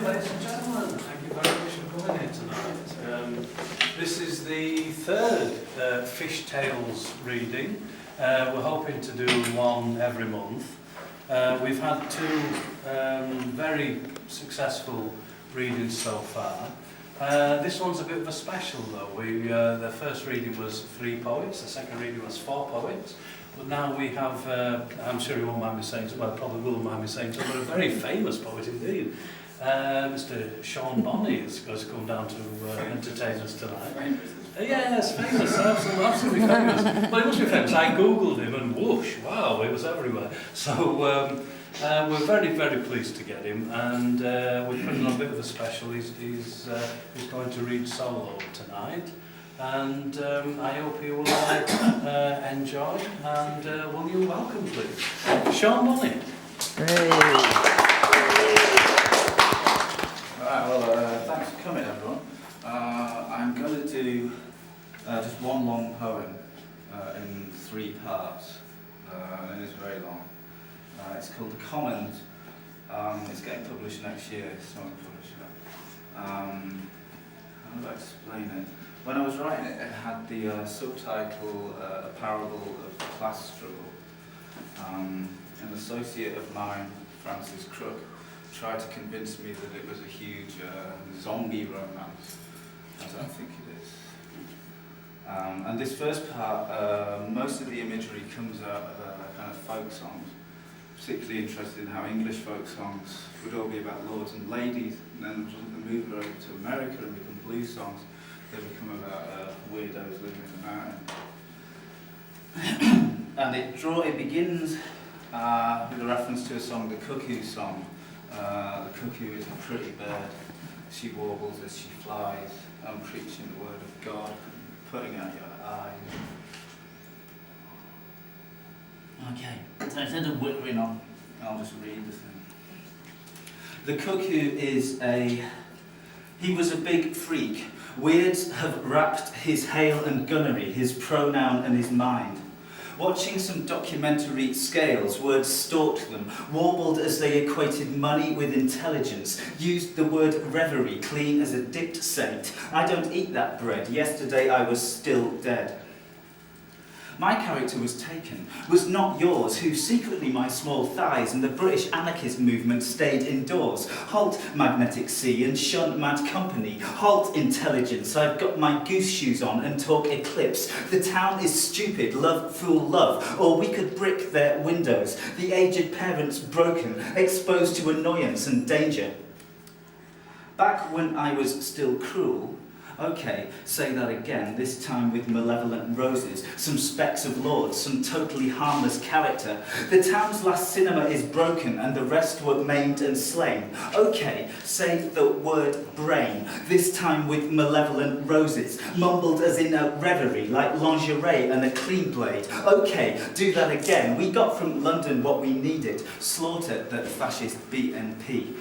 ladies and gentlemen. Thank you very much for coming here tonight. This is the third Fish Tales reading. We're hoping to do one every month. We've had two very successful readings so far. This one's a bit of a special though. The first reading was 3 poets, the second reading was 4 poets. But now we have, I'm sure you won't mind me saying so, well, probably will mind me saying so, but a very famous poet indeed. Mr. Sean Bonney is going to come down to entertain us tonight. Yes, famous, absolutely famous. Well, he must be famous. I googled him and whoosh, wow, he was everywhere. So we're very, very pleased to get him, and we're putting on a bit of a special. He's going to read solo tonight. And I hope you will enjoy, and will you welcome please Sean Bonney. Hey. Alright, well thanks for coming everyone. I'm going to do just one long poem in 3 parts, and it is very long. It's called The Commons. It's getting published next year, someone published it. How do I explain it? When I was writing it, it had the subtitle A Parable of the Class Struggle. An associate of mine, Francis Crook, tried to convince me that it was a huge zombie romance. I don't think it is. And this first part, most of the imagery comes out of kind of folk songs. Particularly interested in how English folk songs would all be about lords and ladies, and then the move over to America and become blues songs. They become about weirdos living in the mountain. And it begins with a reference to a song, the Cuckoo Song. The cuckoo is a pretty bird. She warbles as she flies. I'm preaching the word of God, putting out your eyes. Okay, so instead of whittering on, I'll just read the thing. The cuckoo he was a big freak. Weirds have wrapped his hail and gunnery, his pronoun and his mind. Watching some documentary scales, words stalked them, warbled as they equated money with intelligence, used the word reverie clean as a dipped saint. I don't eat that bread, yesterday I was still dead. My character was taken, was not yours, who secretly my small thighs and the British anarchist movement stayed indoors. Halt, magnetic sea, and shun mad company. Halt, intelligence, I've got my goose shoes on and talk eclipse. The town is stupid, love, fool, love, or we could brick their windows. The aged parents broken, exposed to annoyance and danger. Back when I was still cruel, okay, say that again, this time with malevolent roses, some specks of lords, some totally harmless character. The town's last cinema is broken and the rest were maimed and slain. Okay, say the word brain, this time with malevolent roses, mumbled as in a reverie, like lingerie and a clean blade. Okay, do that again, we got from London what we needed, slaughter that fascist BNP.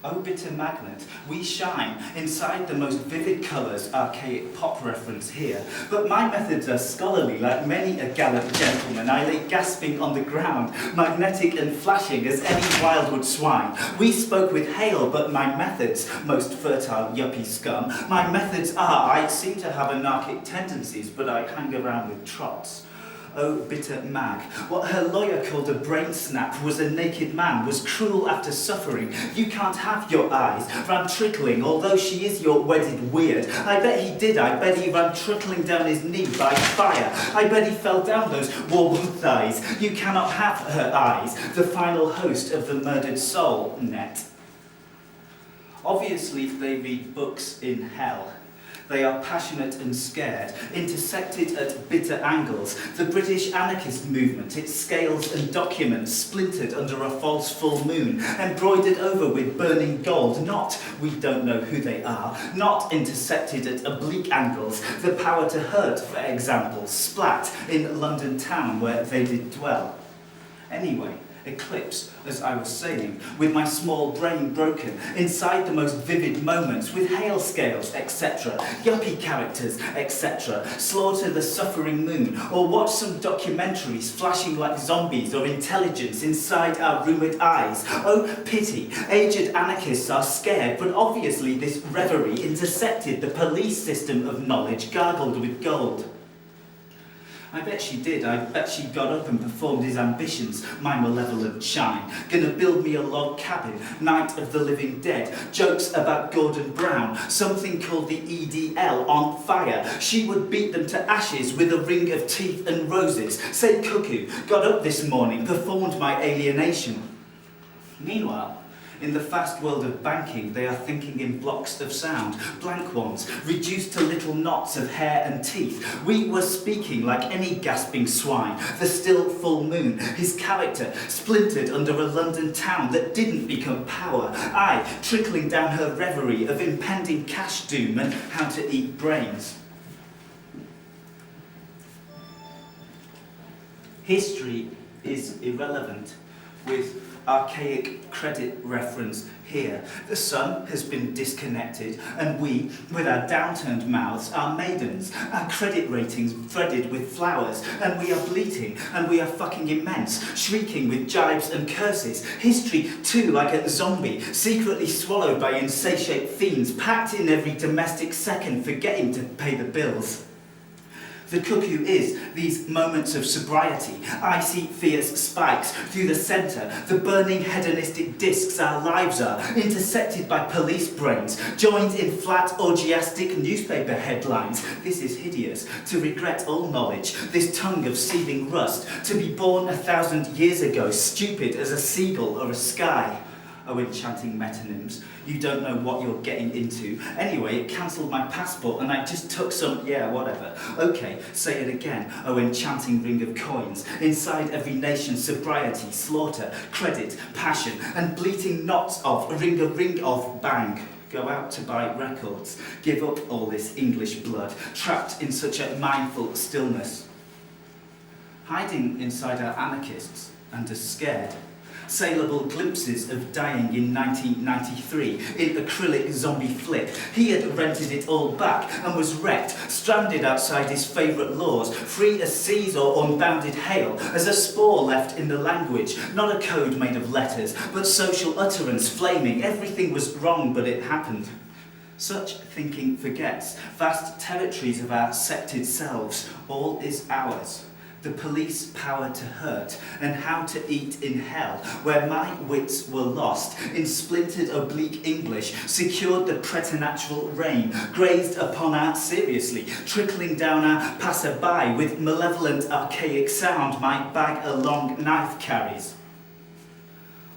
Oh, bitter magnet, we shine inside the most vivid colours, archaic pop reference here. But my methods are scholarly, like many a gallant gentleman. I lay gasping on the ground, magnetic and flashing as any wildwood swine. We spoke with hail, but my methods, most fertile yuppie scum, my methods are, I seem to have anarchic tendencies, but I hang around with trots. Oh, bitter mag. What her lawyer called a brain snap was a naked man, was cruel after suffering. You can't have your eyes, ran trickling, although she is your wedded weird. I bet he did, I bet he ran trickling down his knee by fire. I bet he fell down those warbled thighs. You cannot have her eyes, the final host of the murdered soul net. Obviously, they read books in hell. They are passionate and scared, intersected at bitter angles. The British anarchist movement, its scales and documents splintered under a false full moon, embroidered over with burning gold, not, we don't know who they are, not intersected at oblique angles. The power to hurt, for example, splat in London town where they did dwell. Anyway, eclipse, as I was saying, with my small brain broken, inside the most vivid moments, with hail scales, etc., yuppie characters, etc., slaughter the suffering moon, or watch some documentaries flashing like zombies or intelligence inside our rumoured eyes. Oh, pity, aged anarchists are scared, but obviously this reverie intersected the police system of knowledge gargled with gold. I bet she did. I bet she got up and performed his ambitions, my malevolent shine. Gonna build me a log cabin, Night of the Living Dead, jokes about Gordon Brown, something called the EDL on fire. She would beat them to ashes with a ring of teeth and roses. Say cuckoo, got up this morning, performed my alienation. Meanwhile, in the fast world of banking, they are thinking in blocks of sound, blank ones, reduced to little knots of hair and teeth. We were speaking like any gasping swine, the still full moon, his character splintered under a London town that didn't become power. I, trickling down her reverie of impending cash doom and how to eat brains. History is irrelevant, with archaic credit reference here. The sun has been disconnected, and we, with our downturned mouths, are maidens, our credit ratings threaded with flowers, and we are bleating, and we are fucking immense, shrieking with jibes and curses. History, too, like a zombie, secretly swallowed by insatiate fiends, packed in every domestic second, forgetting to pay the bills. The cuckoo is these moments of sobriety, icy fierce spikes through the centre, the burning hedonistic discs our lives are, intersected by police brains, joined in flat orgiastic newspaper headlines. This is hideous, to regret all knowledge, this tongue of seething rust, to be born 1,000 years ago, stupid as a seagull or a sky. Oh, enchanting metonyms. You don't know what you're getting into. Anyway, it cancelled my passport and I just took some, yeah, whatever. Okay, say it again. Oh, enchanting ring of coins. Inside every nation, sobriety, slaughter, credit, passion, and bleating knots of, ring of, bang. Go out to buy records. Give up all this English blood, trapped in such a mindful stillness. Hiding inside our anarchists and are scared. Saleable glimpses of dying in 1993 in acrylic zombie flick. He had rented it all back and was wrecked, stranded outside his favourite laws, free as seas or unbounded hail, as a spore left in the language, not a code made of letters, but social utterance flaming. Everything was wrong, but it happened. Such thinking forgets vast territories of our septed selves. All is ours. The police power to hurt, and how to eat in hell, where my wits were lost, in splintered oblique English, secured the preternatural rain, grazed upon our seriously, trickling down our passer-by, with malevolent archaic sound my bag a long knife carries.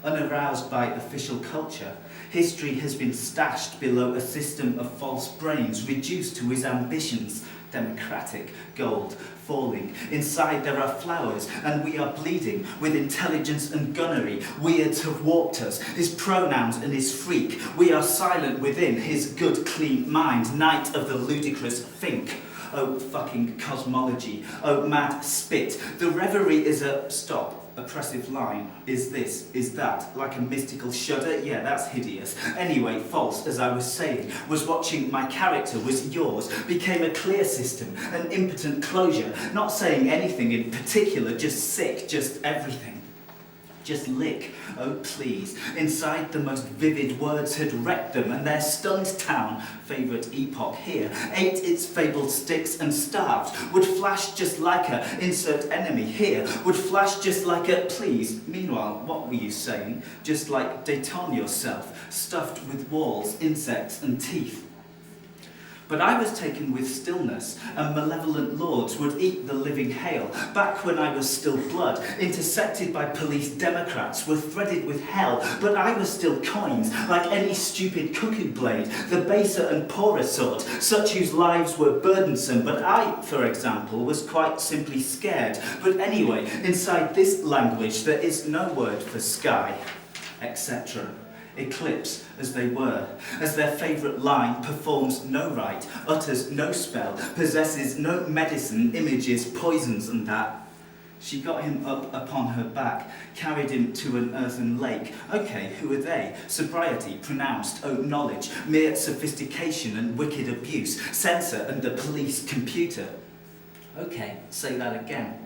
Unaroused by official culture, history has been stashed below a system of false brains, reduced to his ambitions, democratic, gold, falling. Inside there are flowers, and we are bleeding with intelligence and gunnery. Weirds have warped us, his pronouns and his freak. We are silent within his good, clean mind, night of the ludicrous think. Oh, fucking cosmology. Oh, mad spit. The reverie is a stop. Oppressive line. Is this, is that, like a mystical shudder? Yeah, that's hideous. Anyway, false, as I was saying, was watching my character was yours, became a clear system, an impotent closure, not saying anything in particular, just sick, just everything. Just lick, oh please. Inside the most vivid words had wrecked them, and their stunned town, favourite epoch here, ate its fabled sticks and starved, would flash just like a, insert enemy here, would flash just like a, please. Meanwhile, what were you saying? Just like détend yourself, stuffed with walls, insects and teeth. But I was taken with stillness, and malevolent lords would eat the living hail. Back when I was still blood, intersected by police democrats, were threaded with hell. But I was still coins, like any stupid cuckoo blade, the baser and poorer sort, such whose lives were burdensome. But I, for example, was quite simply scared. But anyway, inside this language there is no word for sky, etc. Eclipse as they were, as their favourite line performs no rite, utters no spell, possesses no medicine, images, poisons and that. She got him up upon her back, carried him to an earthen lake. Okay, who are they? Sobriety, pronounced, knowledge, mere sophistication and wicked abuse, censor and the police computer. Okay, say that again.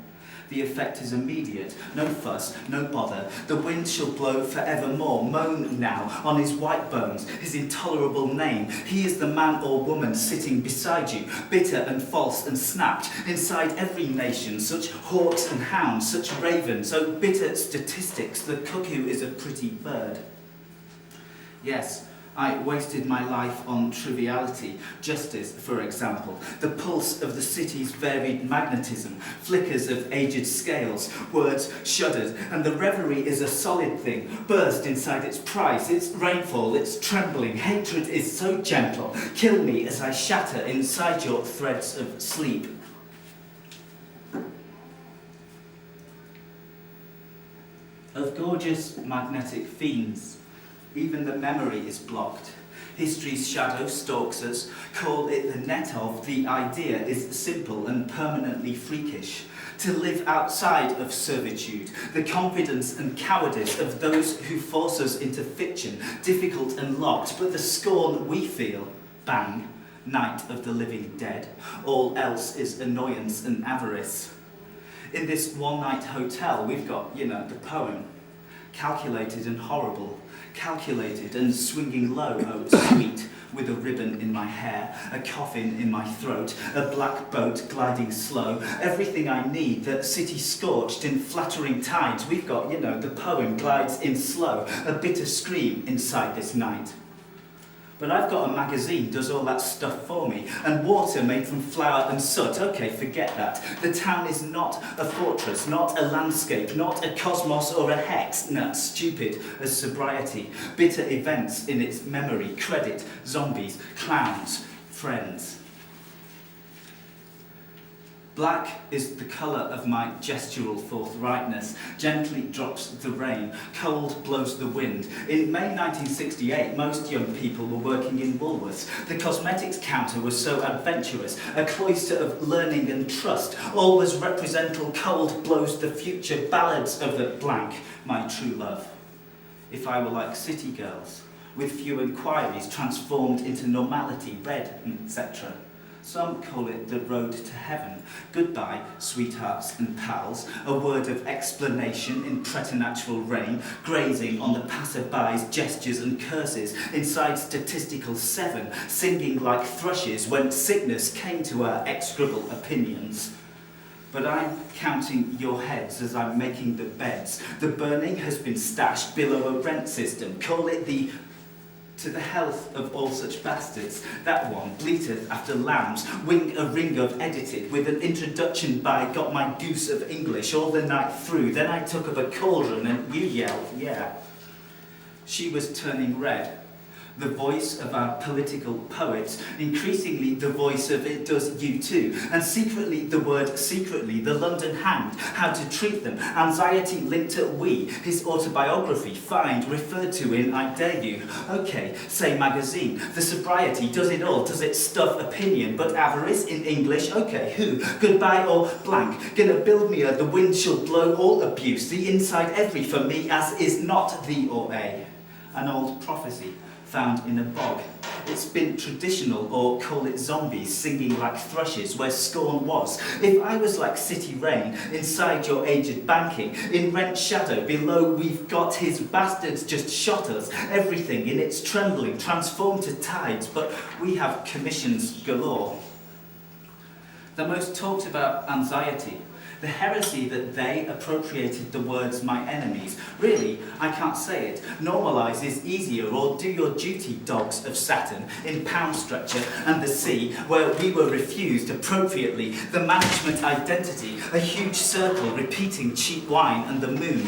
The effect is immediate. No fuss, no bother. The wind shall blow forevermore. Moan now on his white bones, his intolerable name. He is the man or woman sitting beside you, bitter and false and snapped. Inside every nation, such hawks and hounds, such ravens, oh bitter statistics. The cuckoo is a pretty bird. Yes, I wasted my life on triviality, justice, for example, the pulse of the city's varied magnetism, flickers of aged scales, words shuddered, and the reverie is a solid thing, burst inside its price, its rainfall, its trembling. Hatred is so gentle, kill me as I shatter inside your threads of sleep. Of gorgeous magnetic fiends, even the memory is blocked. History's shadow stalks us. Call it the net of. The idea is simple and permanently freakish. To live outside of servitude, the confidence and cowardice of those who force us into fiction, difficult and locked, but the scorn we feel, bang, night of the living dead. All else is annoyance and avarice. In this one-night hotel, we've got, the poem. Calculated and horrible. Calculated and swinging low, oh sweet, with a ribbon in my hair, a coffin in my throat, a black boat gliding slow, everything I need, the city scorched in flattering tides. We've got, the poem glides in slow, a bitter scream inside this night. But I've got a magazine, does all that stuff for me, and water made from flour and soot. Okay, forget that. The town is not a fortress, not a landscape, not a cosmos or a hex. No, stupid as sobriety. Bitter events in its memory, credit, zombies, clowns, friends. Black is the colour of my gestural forthrightness. Gently drops the rain, cold blows the wind. In May 1968, most young people were working in Woolworths. The cosmetics counter was so adventurous, a cloister of learning and trust. All was represental, cold blows the future, ballads of the blank, my true love. If I were like city girls, with few inquiries transformed into normality, read, etc. Some call it the road to heaven. Goodbye, sweethearts and pals. A word of explanation in preternatural rain, grazing on the passerby's gestures and curses. Inside statistical 7, singing like thrushes when sickness came to our execrable opinions. But I'm counting your heads as I'm making the beds. The burning has been stashed below a rent system. Call it the to the health of all such bastards. That one bleateth after lambs, wing a ring of edited, with an introduction by got my goose of English all the night through. Then I took up a cauldron and you yelled, yeah. She was turning red. The voice of our political poets, increasingly the voice of it does you too, and secretly the word secretly, the London hanged, how to treat them, anxiety linked at we, his autobiography, find, referred to in I Dare You. Okay, say magazine, the sobriety, does it all, does it stuff opinion, but avarice in English, okay, who, goodbye or blank, gonna build me the wind shall blow all abuse, the inside every for me as is not the or a, an old prophecy. Found in a bog. It's been traditional, or call it zombies, singing like thrushes where scorn was. If I was like city rain, inside your aged banking, in rent shadow, below we've got his bastards just shot us, everything in its trembling, transformed to tides, but we have commissions galore. The most talked about anxiety, the heresy that they appropriated the words my enemies. Really, I can't say it. Normalise is easier, or do your duty, dogs of Saturn, in pound structure and the sea, where we were refused appropriately the management identity, a huge circle repeating cheap wine and the moon.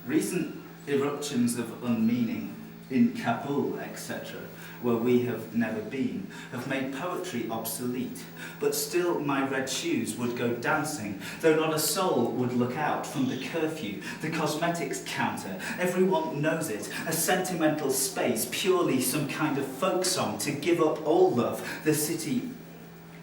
Recent eruptions of unmeaning, in Kabul, etc., where we have never been, have made poetry obsolete. But still my red shoes would go dancing, though not a soul would look out from the curfew, the cosmetics counter. Everyone knows it, a sentimental space, purely some kind of folk song to give up all love. The city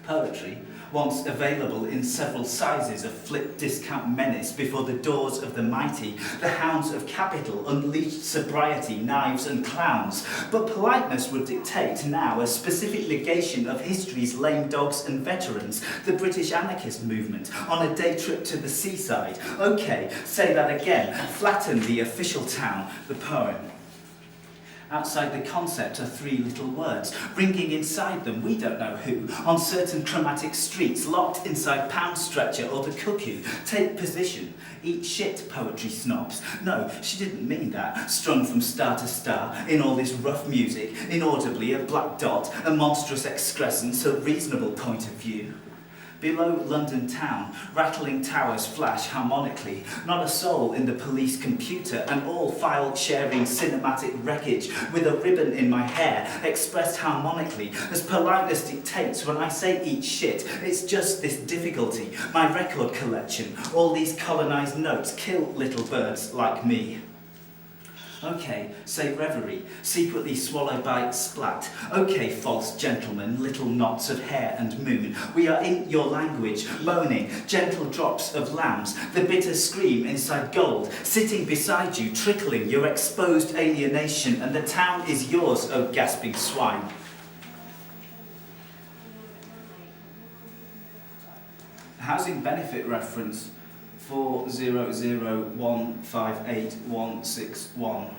poetry, once available in several sizes of flip discount menace before the doors of the mighty, the hounds of capital unleashed sobriety, knives and clowns. But politeness would dictate now a specific negation of history's lame dogs and veterans, the British anarchist movement, on a day trip to the seaside. Okay, say that again, flatten the official town, the poem. Outside the concept are three little words, ringing inside them we don't know who, on certain chromatic streets, locked inside Pound Stretcher or the Cuckoo. Take position, eat shit, poetry snobs. No, she didn't mean that, strung from star to star, in all this rough music, inaudibly a black dot, a monstrous excrescence, a reasonable point of view. Below London town, rattling towers flash harmonically, not a soul in the police computer, and all file-sharing cinematic wreckage with a ribbon in my hair, expressed harmonically, as politeness dictates. When I say eat shit, it's just this difficulty. My record collection, all these colonised notes, kill little birds like me. Okay, say reverie, secretly swallowed by splat. Okay, false gentlemen, little knots of hair and moon. We are in your language, moaning, gentle drops of lambs, the bitter scream inside gold, sitting beside you, trickling your exposed alienation, and the town is yours, oh gasping swine. Housing benefit reference 400158161.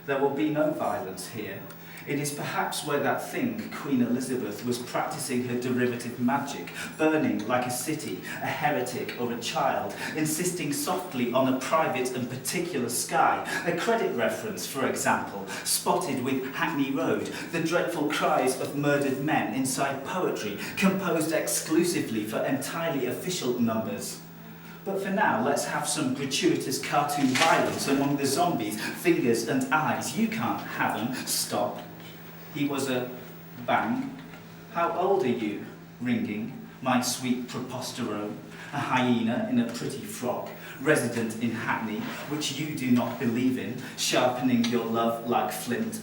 There will be no violence here. It is perhaps where that thing, Queen Elizabeth, was practicing her derivative magic, burning like a city, a heretic or a child, insisting softly on a private and particular sky. A credit reference, for example, spotted with Hackney Road, the dreadful cries of murdered men inside poetry, composed exclusively for entirely official numbers. But for now, let's have some gratuitous cartoon violence among the zombies, fingers and eyes. You can't have them. Stop. He was a bang. How old are you? Ringing. My sweet preposterone. A hyena in a pretty frock, resident in Hackney, which you do not believe in, sharpening your love like flint.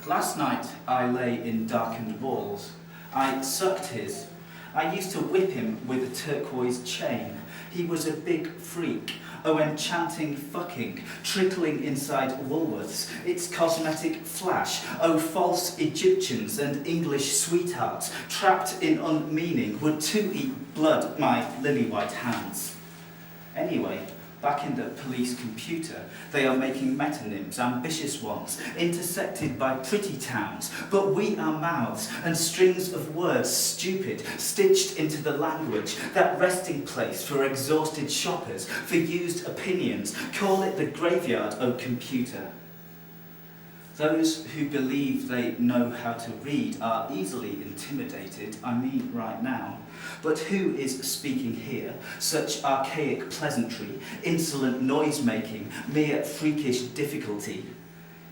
Last night I lay in darkened walls. I sucked his. I used to whip him with a turquoise chain. He was a big freak. Oh, enchanting fucking, trickling inside Woolworths, its cosmetic flash. Oh, false Egyptians and English sweethearts, trapped in unmeaning, would too eat blood, my lily-white hands. Anyway, back in the police computer, they are making metonyms, ambitious ones, intersected by pretty towns, but we are mouths and strings of words, stupid, stitched into the language, that resting place for exhausted shoppers, for used opinions. Call it the graveyard, oh computer. Those who believe they know how to read are easily intimidated, I mean right now. But who is speaking here? Such archaic pleasantry, insolent noise-making, mere freakish difficulty.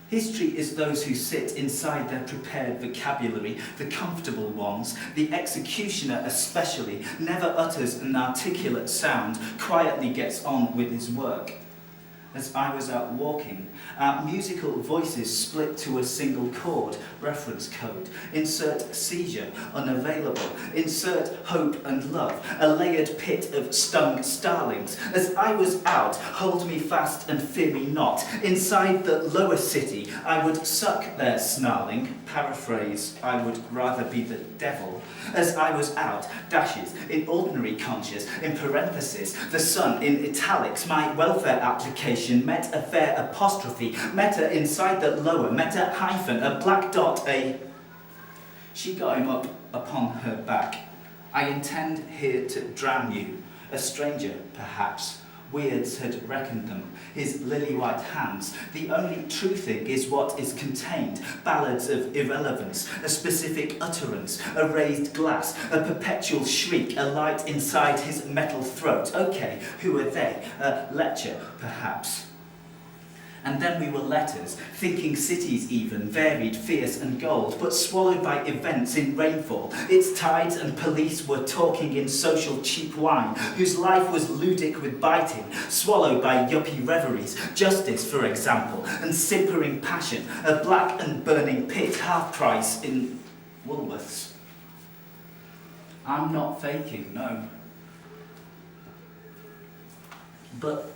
History is those who sit inside their prepared vocabulary, the comfortable ones. The executioner especially never utters an articulate sound, quietly gets on with his work. As I was out walking, our musical voices split to a single chord, reference code. Insert seizure, unavailable. Insert hope and love, a layered pit of stung starlings. As I was out, hold me fast and fear me not. Inside the lower city, I would suck their snarling. Paraphrase, I would rather be the devil. As I was out, dashes, in ordinary conscious, in parenthesis, the sun in italics, my welfare application met a fair apostrophe, meta inside the lower, meta hyphen, a black dot, a... She got him up upon her back. I intend here to drown you, a stranger, perhaps. Weirds had reckoned them, his lily-white hands. The only true thing is what is contained, ballads of irrelevance, a specific utterance, a raised glass, a perpetual shriek, a light inside his metal throat. Okay, who are they? A lecture, perhaps. And then we were letters, thinking cities even, varied, fierce and gold, but swallowed by events in rainfall. Its tides and police were talking in social cheap wine, whose life was ludic with biting, swallowed by yuppie reveries, justice, for example, and simpering passion, a black and burning pit, half price in Woolworths. I'm not faking, no. But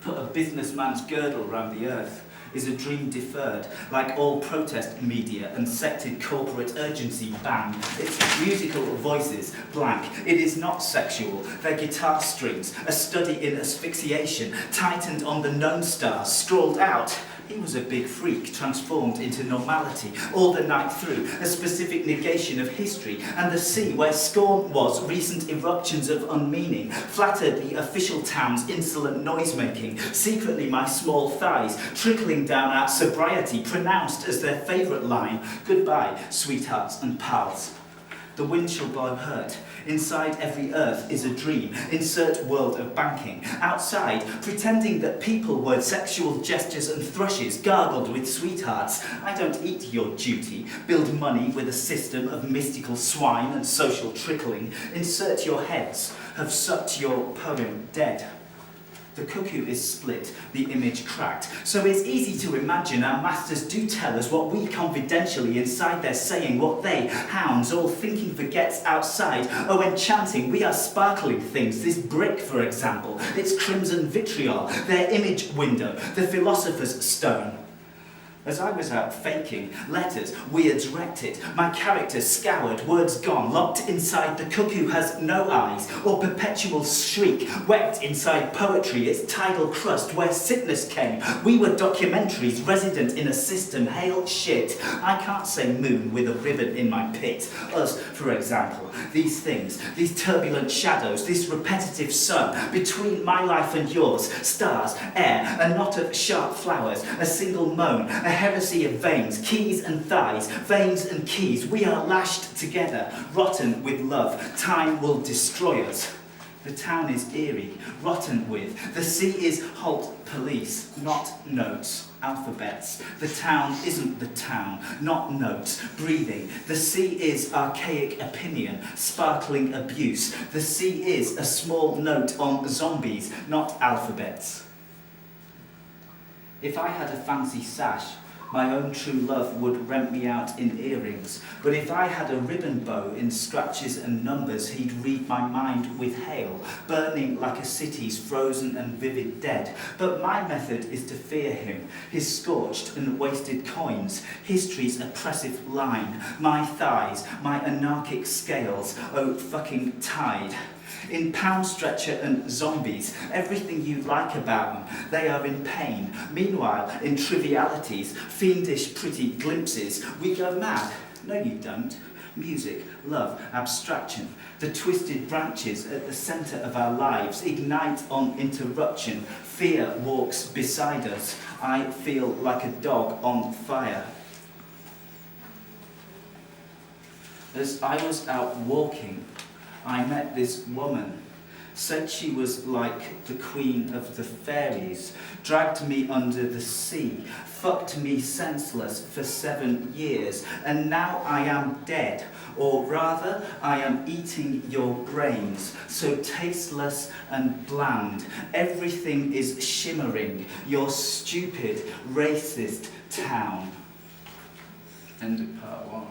put a businessman's girdle round the earth is a dream deferred, like all protest media and sected corporate urgency bang. Its musical voices blank. It is not sexual. Their guitar strings, a study in asphyxiation, tightened on the known stars, scrawled out. He was a big freak, transformed into normality, all the night through, a specific negation of history, and the sea where scorn was, recent eruptions of unmeaning, flattered the official town's insolent noise-making, secretly my small thighs, trickling down our sobriety, pronounced as their favourite line, goodbye, sweethearts and pals. The wind shall blow hurt. Inside every earth is a dream. Insert world of banking. Outside, pretending that people were sexual gestures and thrushes gargled with sweethearts. I don't eat your duty. Build money with a system of mystical swine and social trickling. Insert your heads. Have sucked your poem dead. The cuckoo is split, the image cracked. So it's easy to imagine our masters do tell us what we confidentially inside they're saying, what they, hounds, all thinking forgets outside. Oh, enchanting, we are sparkling things. This brick, for example, its crimson vitriol, their image window, the philosopher's stone. As I was out faking, letters, weirds wrecked it, my character scoured, words gone, locked inside the cuckoo has no eyes, or perpetual shriek, wept inside poetry, its tidal crust where sickness came. We were documentaries, resident in a system, hail shit. I can't say moon with a ribbon in my pit. Us, for example, these things, these turbulent shadows, this repetitive sun, between my life and yours, stars, air, a knot of sharp flowers, a single moan, a heresy of veins, keys and thighs, veins and keys. We are lashed together, rotten with love. Time will destroy us. The town is eerie, rotten with. The sea is halt police, not notes, alphabets. The town isn't the town, not notes, breathing. The sea is archaic opinion, sparkling abuse. The sea is a small note on zombies, not alphabets. If I had a fancy sash, my own true love would rent me out in earrings. But if I had a ribbon bow in scratches and numbers, he'd read my mind with hail, burning like a city's frozen and vivid dead. But my method is to fear him, his scorched and wasted coins, history's oppressive line, my thighs, my anarchic scales, oh fucking tide. In Pound Stretcher and Zombies, everything you like about them, they are in pain. Meanwhile, in trivialities, fiendish pretty glimpses, we go mad. No, you don't. Music, love, abstraction, the twisted branches at the centre of our lives ignite on interruption. Fear walks beside us. I feel like a dog on fire. As I was out walking, I met this woman, said she was like the queen of the fairies, dragged me under the sea, fucked me senseless for 7 years, and now I am dead, or rather I am eating your brains, so tasteless and bland. Everything is shimmering, your stupid, racist town. End of part 1.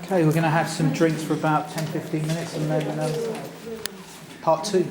Okay, we're going to have some drinks for about 10-15 minutes and then part 2.